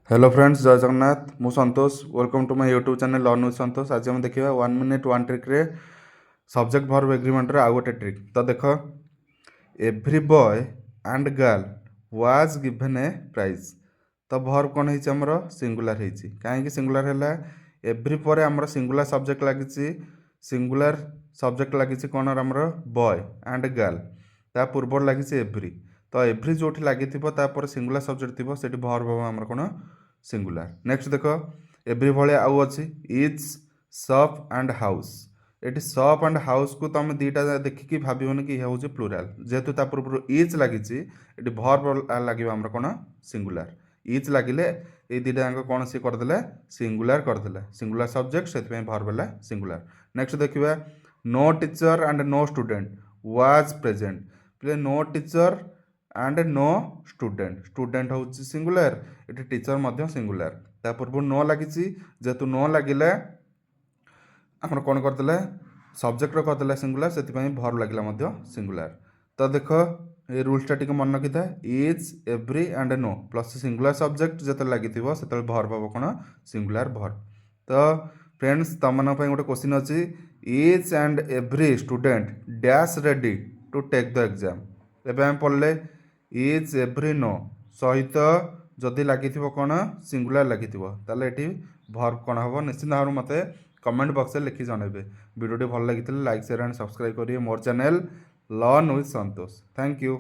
Hello friends, जय जगन्नाथ। मु Santosh, welcome to my YouTube channel learn with Santosh. आज हम देखा 1 मिनिट 1 ट्रिक रे सब्जेक्ट वर्ब एग्रीमेंट रे आउ गोटे ट्रिक। तो देख, every boy and girl was given a prize. तो वर्ब कौन है हमर सिंगुलर है। कहीं सिंगुलर है? एव्री पर आमर सिंगुलर सब्जेक्ट लगी, सिंगुलर सब्जेक्ट लगी कौन आमर बॉय एंड गर्ल, ता पूर्व लगी एव्री। तो एव्री जो लगी सिंगुलर सब्जेक्ट थी से वर्ब हम आमर कौन सिंगुलर। नेक्स्ट देख, एव्री भाया आउ अच्छी इज शॉप एंड हाउस। ये शॉप एंड हाउस को तुम दुईटा देखिकी भावन कि हूँ प्लूराल, जेहेतु पूर्व इज लगी ये वर्ब लगे आमर कौन सिंगुलर। इज लगिले ये दुईटा कौन सी करदे सिंगुलर करदे, सिंगुलर सब्जेक्ट से वर्ब है सिंगुलर। नेक्स्ट देखिए, no teacher and no student was present. No teacher and no student, student हूँ सिंगुलर, ये टीचर मध्य सिंगुलर। ता पूर्व नो लगी, जेहेतु नो लगिले आमर कौन करदे सब्जेक्ट करदे सिंगुलर, से वर्ब लगे सिंगुलर। तो देख, ये रूल्सटा टी मन रखी था, is every and no plus singular subject जो लगी से वर्ब हम कौन सिंगुलर वर्ब। तो फ्रेंड्स, तुम गोटे क्वेश्चन अच्छी, is and every student dash ready to take the exam. एवं पढ़ले इज एव्री नो सहित जदि लगी कौन सिंगुलर लगी ये वर्ब कौन हम। निश्चित भाव में मत कमेंट बॉक्स में लिखि जनइबे। वीडियो भल लगी लाइक शेयर एंड सब्सक्राइब करिए मोर channel learn with Santosh. Thank you.